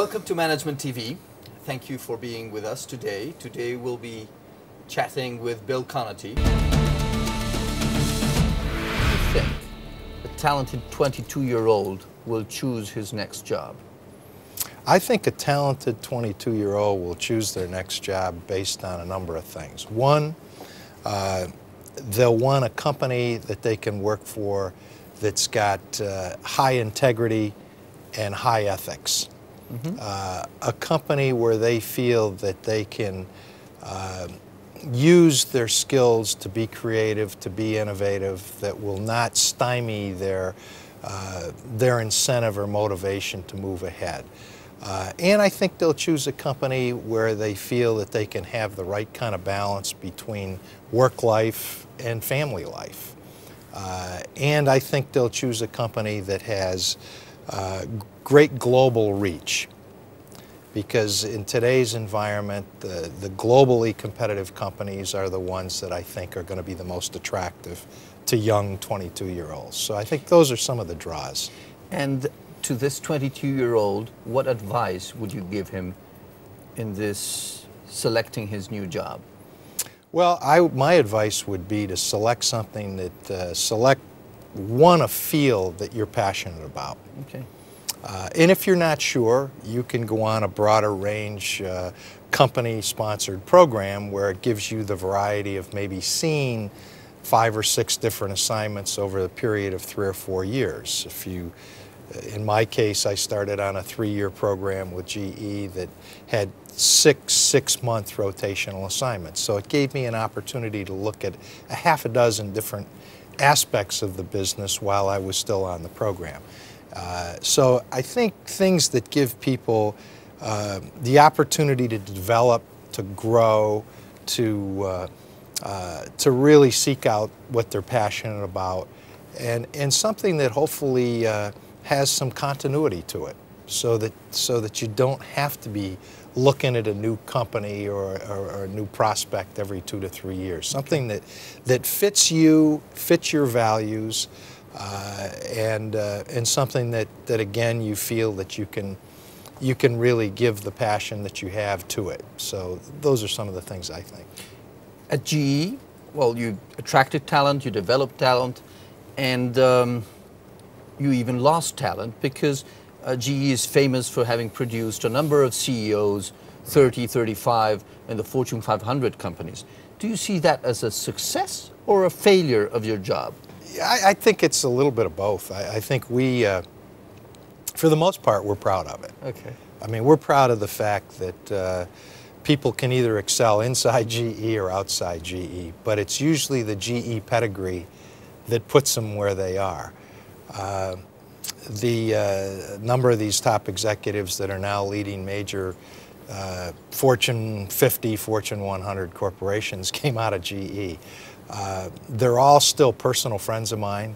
Welcome to Management TV. Thank you for being with us today. Today we'll be chatting with Bill Connerty. What do you think a talented 22-year-old will choose his next job? I think a talented 22-year-old will choose their next job based on a number of things. One, they'll want a company that they can work for that's got high integrity and high ethics. A company where they feel that they can use their skills to be creative, to be innovative, that will not stymie their incentive or motivation to move ahead. And I think they'll choose a company where they feel that they can have the right kind of balance between work life and family life. And I think they'll choose a company that has great global reach. Because in today's environment, the globally competitive companies are the ones that I think are going to be the most attractive to young 22-year-olds. So I think those are some of the draws. And to this 22-year-old, what advice would you give him in this selecting his new job? Well, my advice would be to select something that, select a field that you're passionate about. Okay. And if you're not sure, you can go on a broader range company-sponsored program where it gives you the variety of maybe seeing 5 or 6 different assignments over a period of 3 or 4 years. If you, in my case, I started on a 3-year program with GE that had 6 six-month rotational assignments. So it gave me an opportunity to look at a half a dozen different aspects of the business while I was still on the program. So I think things that give people the opportunity to develop, to grow, to really seek out what they're passionate about, and something that hopefully has some continuity to it, so that you don't have to be looking at a new company or a new prospect every 2 to 3 years. Something that fits you, fits your values, and something that again you feel that you can really give the passion that you have to it. So those are some of the things I think. At GE, well, you attracted talent, you developed talent, and you even lost talent because GE is famous for having produced a number of CEOs, 30, 35, in the Fortune 500 companies. Do you see that as a success or a failure of your job? I think it's a little bit of both. I think we, for the most part, we're proud of it. Okay. I mean, we're proud of the fact that people can either excel inside GE or outside GE, but it's usually the GE pedigree that puts them where they are. The number of these top executives that are now leading major Fortune 50, Fortune 100 corporations came out of GE. They're all still personal friends of mine.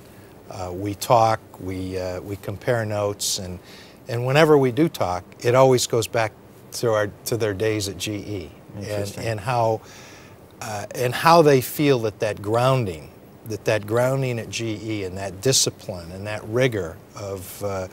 We talk, we compare notes, and whenever we do talk, it always goes back to their days at GE, and how they feel that grounding at GE and that discipline and that rigor of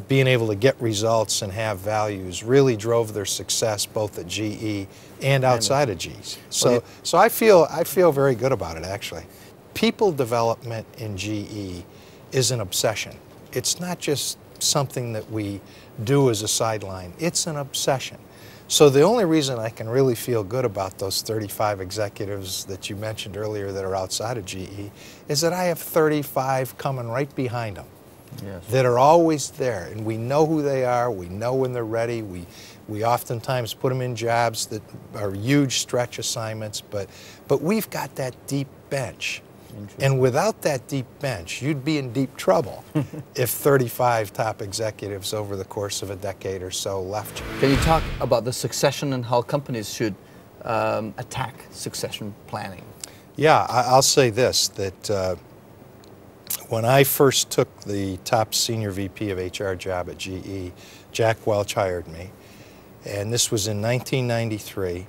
being able to get results and have values really drove their success both at GE and outside of GE. So I feel very good about it, actually. People development in GE is an obsession. It's not just something that we do as a sideline. It's an obsession. So the only reason I can really feel good about those 35 executives that you mentioned earlier that are outside of GE is that I have 35 coming right behind them. Yes. That are always there, and we know who they are, we know when they're ready, we oftentimes put them in jobs that are huge stretch assignments, but we've got that deep bench. And without that deep bench, you'd be in deep trouble if 35 top executives over the course of a decade or so left you. Can you talk about the succession and how companies should attack succession planning? Yeah, I'll say this, that when I first took the top senior VP of HR job at GE, Jack Welch hired me, and this was in 1993,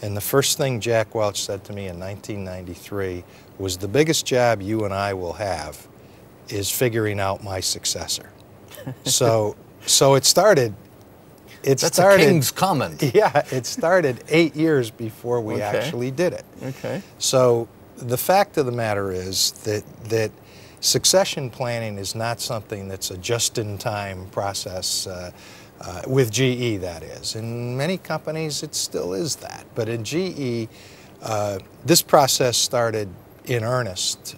and the first thing Jack Welch said to me in 1993 was, the biggest job you and I will have is figuring out my successor. So it started It That's started, a king's comment. Yeah, it started 8 years before we actually did it. Okay. So the fact of the matter is that succession planning is not something that's a just-in-time process, with GE, that is. In many companies, it still is that. But in GE, this process started in earnest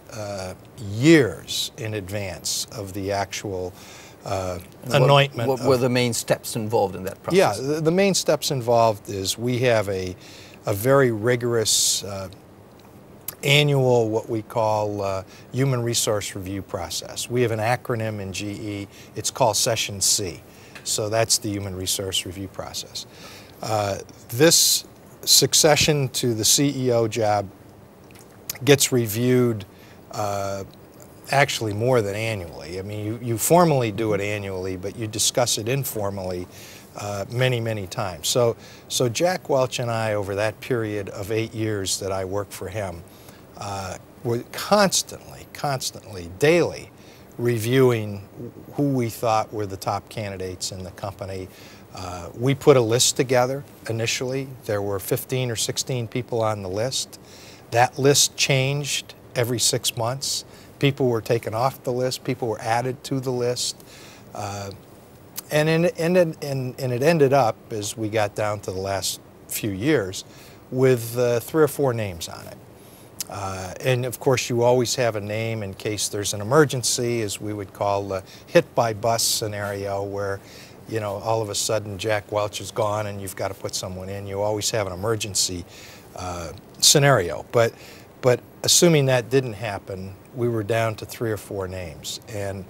years in advance of the actual anointment. What were the main steps involved in that process? Yeah, the main steps involved is we have a very rigorous annual, what we call human resource review process. We have an acronym in GE. It's called Session C. So that's the human resource review process. This succession to the CEO job gets reviewed actually more than annually. I mean, you formally do it annually, but you discuss it informally many, many times. So Jack Welch and I, over that period of 8 years that I worked for him, were constantly, daily reviewing who we thought were the top candidates in the company. We put a list together initially. There were 15 or 16 people on the list. That list changed every 6 months. People were taken off the list. People were added to the list. And it ended up, as we got down to the last few years, with 3 or 4 names on it. And of course, you always have a name in case there's an emergency, as we would call the hit-by-bus scenario, where, you know, all of a sudden Jack Welch is gone and you've got to put someone in. You always have an emergency scenario. But assuming that didn't happen, we were down to 3 or 4 names. And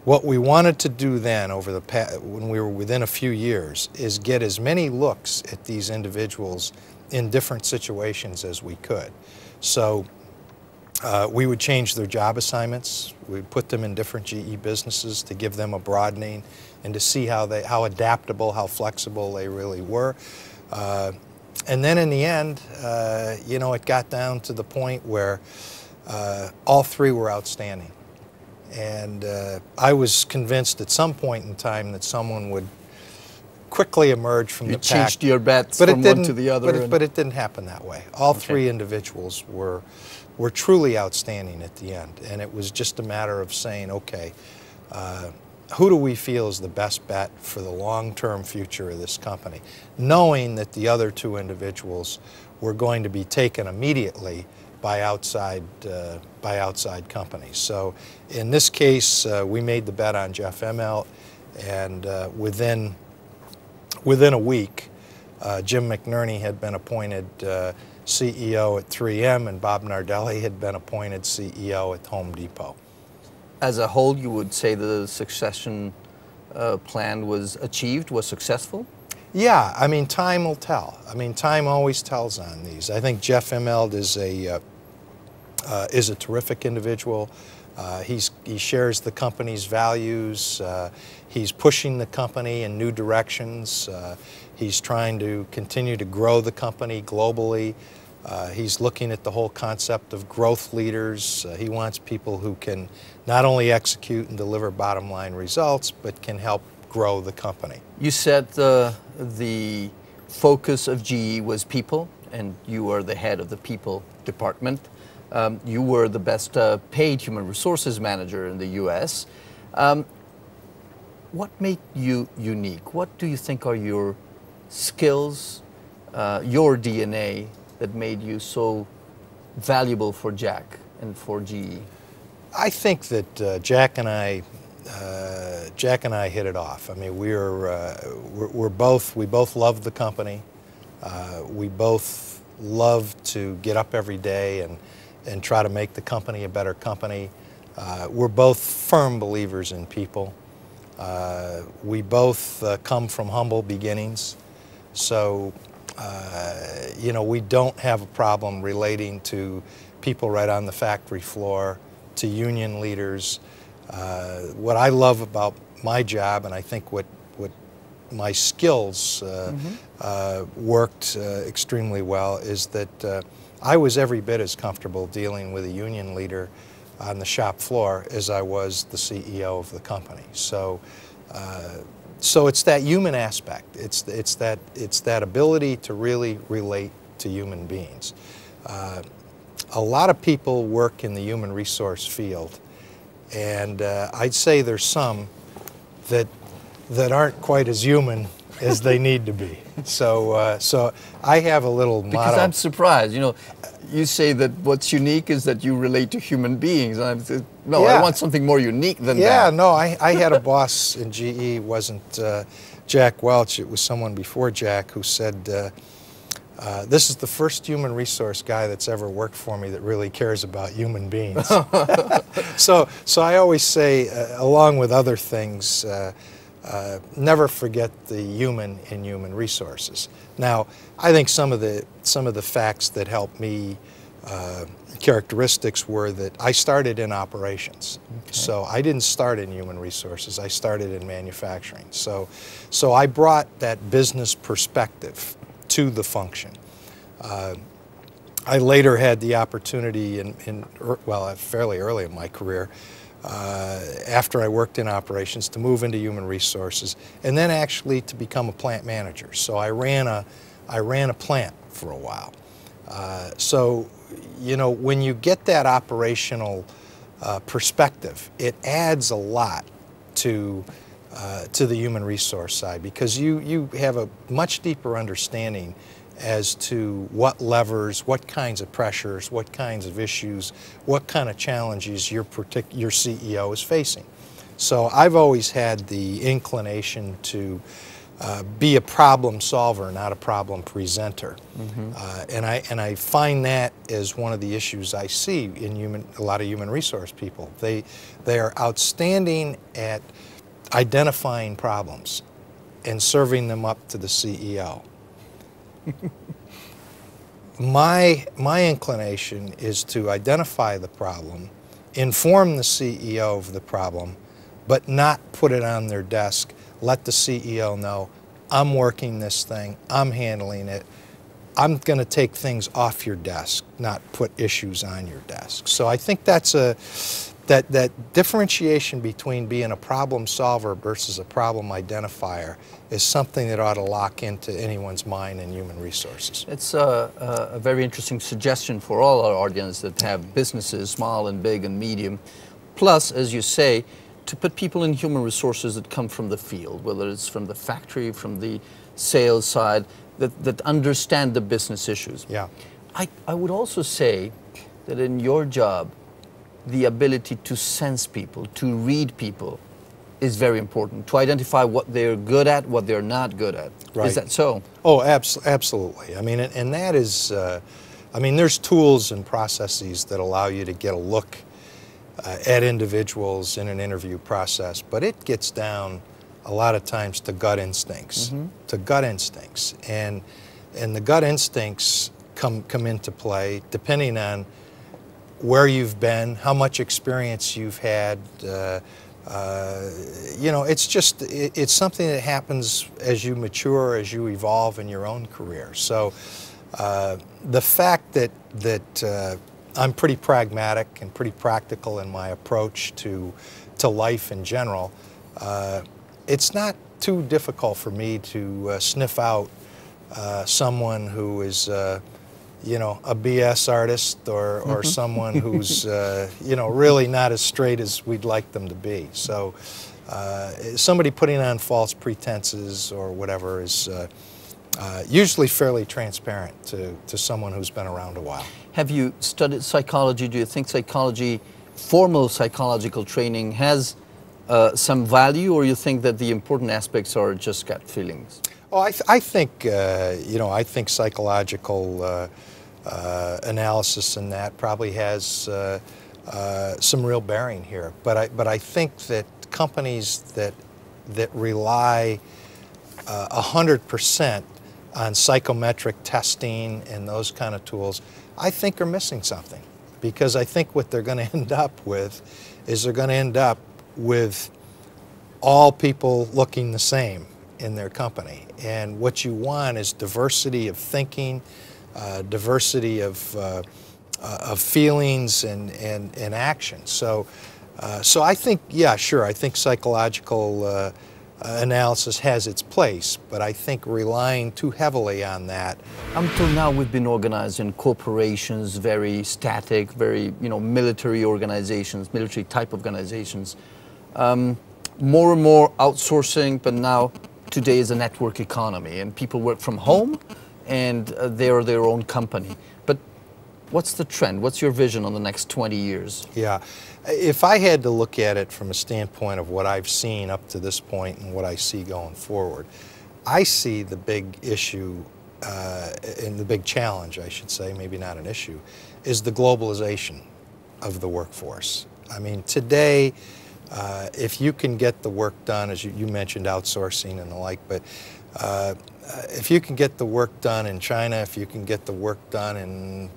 what we wanted to do then, when we were within a few years, is get as many looks at these individuals in different situations as we could. So we would change their job assignments. We'd put them in different GE businesses to give them a broadening and to see how adaptable, how flexible they really were. And then in the end, you know, it got down to the point where all 3 were outstanding. And I was convinced at some point in time that someone would quickly emerge from the pack. You changed your bets from one to the other. But it didn't happen that way. All 3 individuals were truly outstanding at the end. And it was just a matter of saying, okay, who do we feel is the best bet for the long-term future of this company? Knowing that the other 2 individuals were going to be taken immediately by outside companies. So in this case, we made the bet on Jeff Immelt, and within a week, Jim McNerney had been appointed CEO at 3M, and Bob Nardelli had been appointed CEO at Home Depot. As a whole, you would say the succession plan was achieved, was successful? Yeah, I mean, time will tell. I mean, time always tells on these. I think Jeff Immelt is a terrific individual. He shares the company's values. He's pushing the company in new directions. He's trying to continue to grow the company globally. He's looking at the whole concept of growth leaders. He wants people who can not only execute and deliver bottom line results, but can help grow the company. You said the focus of GE was people, and you were the head of the people department. You were the best paid human resources manager in the US. What made you unique? What do you think are your skills, your DNA that made you so valuable for Jack and for GE? I think that Jack and I hit it off. I mean, we both loved the company. We both loved to get up every day and try to make the company a better company. We're both firm believers in people. We both come from humble beginnings, so you know, we don't have a problem relating to people right on the factory floor, to union leaders. What I love about my job, and I think what my skills worked extremely well, is that I was every bit as comfortable dealing with a union leader on the shop floor as I was the CEO of the company. So So it's that human aspect. It's that ability to really relate to human beings. A lot of people work in the human resource field, and I'd say there's some that aren't quite as human as they need to be. So so I have a little motto. Because I'm surprised, you know, you say that what's unique is that you relate to human beings. And I said, no, Yeah. I want something more unique than that. Yeah, no, I had a boss in GE, wasn't Jack Welch, it was someone before Jack who said, this is the first human resource guy that's ever worked for me that really cares about human beings. So I always say, along with other things, never forget the human in human resources. Now, I think some of the facts that helped me, characteristics were that I started in operations. Okay. So I didn't start in human resources. I started in manufacturing. So I brought that business perspective to the function. I later had the opportunity well, fairly early in my career, after I worked in operations, to move into human resources, and then actually to become a plant manager. So I ran a plant for a while. So, you know, when you get that operational perspective, it adds a lot to the human resource side, because you have a much deeper understanding as to what levers, what kinds of pressures, what kinds of issues, what kind of challenges your CEO is facing. So I've always had the inclination to be a problem solver, not a problem presenter. Mm-hmm. And I find that as one of the issues I see in a lot of human resource people. They are outstanding at identifying problems and serving them up to the CEO. My inclination is to identify the problem, inform the CEO of the problem, but not put it on their desk. Let the CEO know, I'm working this thing, I'm handling it, I'm going to take things off your desk, not put issues on your desk. So I think that's that differentiation between being a problem solver versus a problem identifier is something that ought to lock into anyone's mind in human resources. It's a very interesting suggestion for all our audience that have businesses, small and big and medium. Plus, as you say, to put people in human resources that come from the field, whether it's from the factory, from the sales side, that understand the business issues. Yeah. I would also say that in your job, the ability to sense people, to read people, is very important, to identify what they're good at, what they're not good at. Right. Is that so? Oh, absolutely. I mean, and that is, I mean, there's tools and processes that allow you to get a look at individuals in an interview process, but it gets down a lot of times to gut instincts, and the gut instincts come into play depending on where you've been, how much experience you've had. You know, it's something that happens as you mature, as you evolve in your own career. So the fact that I'm pretty pragmatic and pretty practical in my approach to life in general, it's not too difficult for me to sniff out someone who is you know, a BS artist or someone who's, you know, really not as straight as we'd like them to be. So somebody putting on false pretenses or whatever is usually fairly transparent to someone who's been around a while. Have you studied psychology? Do you think psychology, formal psychological training, has some value, or you think that the important aspects are just gut feelings? Oh, I think, you know, I think psychological analysis in that probably has some real bearing here. But I think that companies that rely 100% on psychometric testing and those kind of tools, I think are missing something. Because I think what they're going to end up with is they're going to end up with all people looking the same in their company. And what you want is diversity of thinking, diversity of feelings and action. So I think, yeah, sure, I think psychological analysis has its place, but I think relying too heavily on that. Until now, we've been organized in corporations, very static, very, military organizations, military type organizations. More and more outsourcing, but now today is a network economy, and people work from home, and they're their own company. But what's the trend? What's your vision on the next 20 years? Yeah, if I had to look at it from a standpoint of what I've seen up to this point and what I see going forward, I see the big issue and the big challenge, I should say, maybe not an issue, is the globalization of the workforce. I mean, today, if you can get the work done, as you mentioned outsourcing and the like, but if you can get the work done in China, if you can get the work done in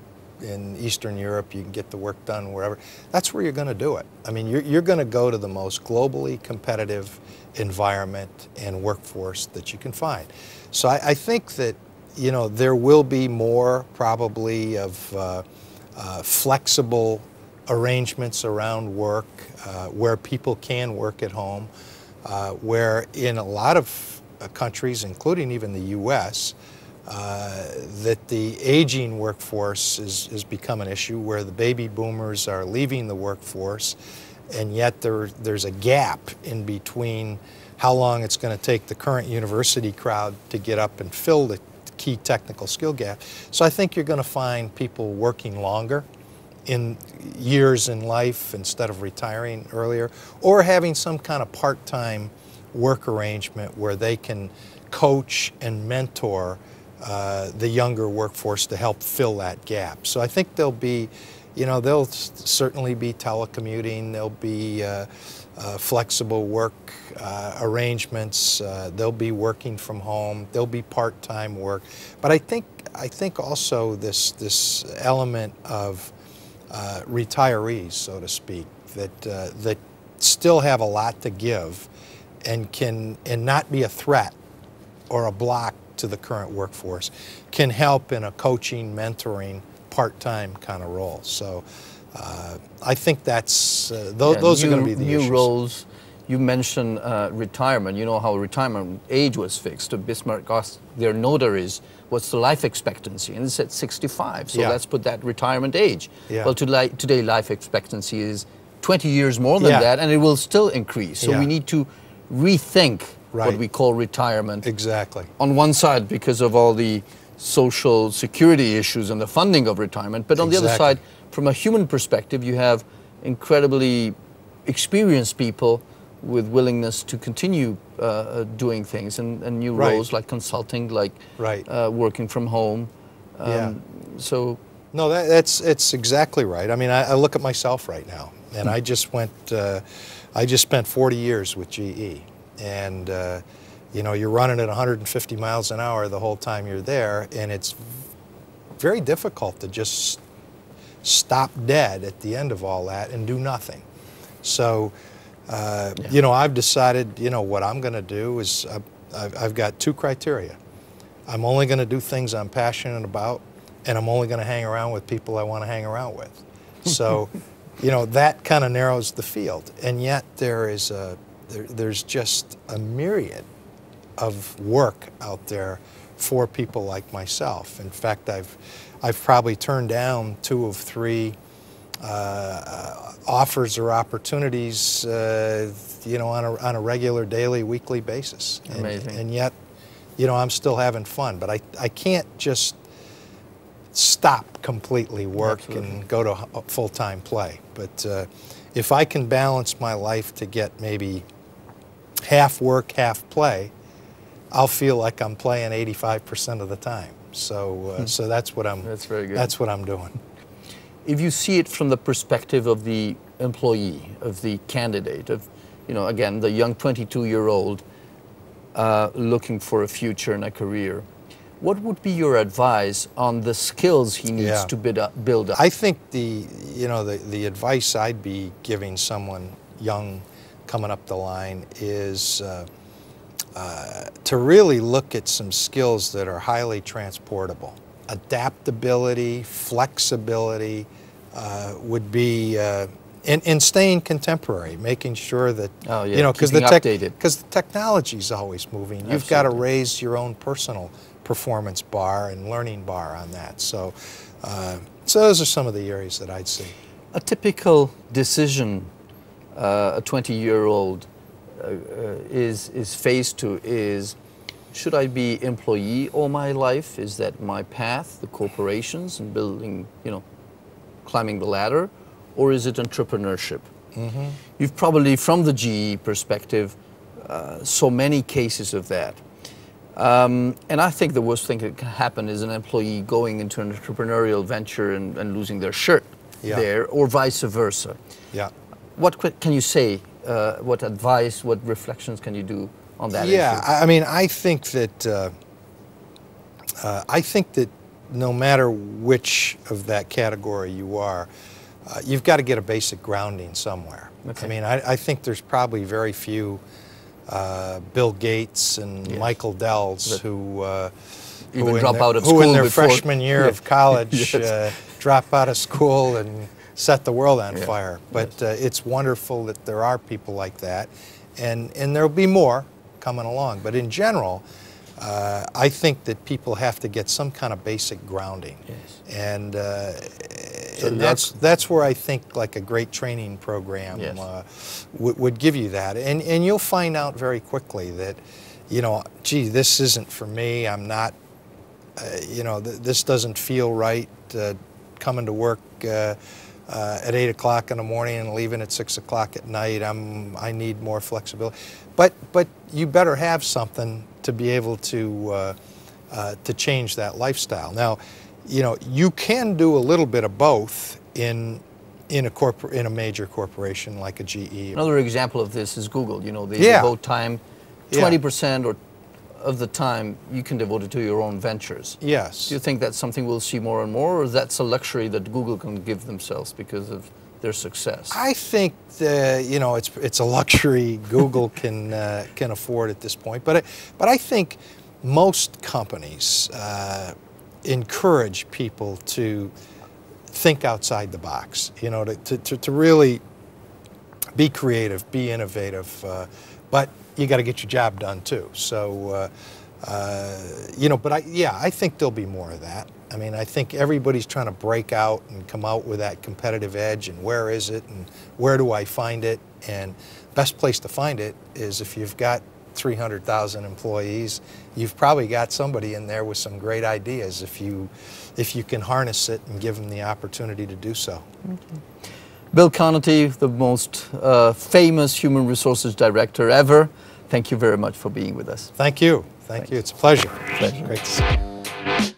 Eastern Europe, you can get the work done wherever, that's where you're going to do it. I mean, you're going to go to the most globally competitive environment and workforce that you can find. So I think that, there will be more probably of flexible arrangements around work where people can work at home, where in a lot of countries, including even the U.S., that the aging workforce has become an issue, where the baby boomers are leaving the workforce, and yet there's a gap in between how long it's going to take the current university crowd to get up and fill the key technical skill gap. So I think you're going to find people working longer in years in life instead of retiring earlier, or having some kind of part-time work arrangement where they can coach and mentor the younger workforce to help fill that gap. So I think there'll be, there'll certainly be telecommuting, there'll be flexible work arrangements, they'll be working from home, there'll be part-time work. But I think also this element of retirees, so to speak, that still have a lot to give and not be a threat or a block to the current workforce, can help in a coaching, mentoring, part-time kind of role. So I think that's those are going to be the new issues. roles. You mentioned retirement. You know how retirement age was fixed. Bismarck asked their notaries, what's the life expectancy? And they said 65. So let's put that retirement age. Yeah. Well, today life expectancy is 20 years more than that, and it will still increase. So we need to rethink what we call retirement. Exactly. On one side, because of all the social security issues and the funding of retirement, but on the other side, from a human perspective, you have incredibly experienced people with willingness to continue doing things and new roles like consulting, like working from home. So no, it's exactly right. I mean, I look at myself right now, and I just spent 40 years with GE, and you're running at 150 miles an hour the whole time you're there, and it's very difficult to just stop dead at the end of all that and do nothing. So, I've decided, what I'm going to do is I've got two criteria. I'm only going to do things I'm passionate about, and I'm only going to hang around with people I want to hang around with. So, that kind of narrows the field. And yet there's just a myriad of work out there for people like myself. In fact, I've probably turned down 2 of 3 offers or opportunities, on a regular, daily, weekly basis. Amazing. And yet, I'm still having fun. But I can't just stop completely work and go to full-time play. But if I can balance my life to get maybe half work, half play, I'll feel like I'm playing 85% of the time. So, so that's what I'm. That's very good. That's what I'm doing. If you see it from the perspective of the employee, of the candidate, of, again, the young 22-year-old looking for a future and a career, what would be your advice on the skills he needs to build up? I think the advice I'd be giving someone young coming up the line is to really look at some skills that are highly transportable. Adaptability, flexibility would be and staying contemporary, making sure that, Oh, yeah, you know, because updated. the technology is always moving. You've got to raise your own personal performance bar and learning bar on that. So, so those are some of the areas that I'd see. A typical decision a 20-year-old is faced to is, should I be employee all my life? Is that my path, the corporations and building, you know, climbing the ladder? Or is it entrepreneurship? Mm-hmm. You've probably, from the GE perspective, so many cases of that. And I think the worst thing that can happen is an employee going into an entrepreneurial venture and losing their shirt there, or vice versa. Yeah. What can you say? What advice, what reflections can you do on that issue? Yeah, I mean, I think that no matter which of that category you are, you've got to get a basic grounding somewhere. Okay. I mean, I think there's probably very few Bill Gates and Michael Dells who drop out of school in their before, freshman year of college drop out of school and set the world on fire. But it's wonderful that there are people like that, and there'll be more coming along. But in general, I think that people have to get some kind of basic grounding, and that's where I think like a great training program would give you that, and you'll find out very quickly that, you know, gee, this isn't for me. I'm not, you know, this doesn't feel right. Coming to work at 8 o'clock in the morning and leaving at 6 o'clock at night. I need more flexibility, but you better have something to be able to change that lifestyle. Now, you know, you can do a little bit of both in a major corporation like a GE. Another example of this is Google. You know, they devote time, 20% or of the time you can devote it to your own ventures. Yes. Do you think that's something we'll see more and more, or that's a luxury that Google can give themselves because of their success? I think you know, it's a luxury Google can afford at this point. But I think most companies encourage people to think outside the box. You know, to really be creative, be innovative, but you got to get your job done too. So, you know, but I think there'll be more of that. I mean, I think everybody's trying to break out and come out with that competitive edge, and where is it, and where do I find it? And best place to find it is if you've got 300,000 employees, you've probably got somebody in there with some great ideas if you can harness it and give them the opportunity to do so. Okay. Bill Connerty, the most famous human resources director ever, thank you very much for being with us. Thank you. Thank you. It's a pleasure. Pleasure. Great to see you.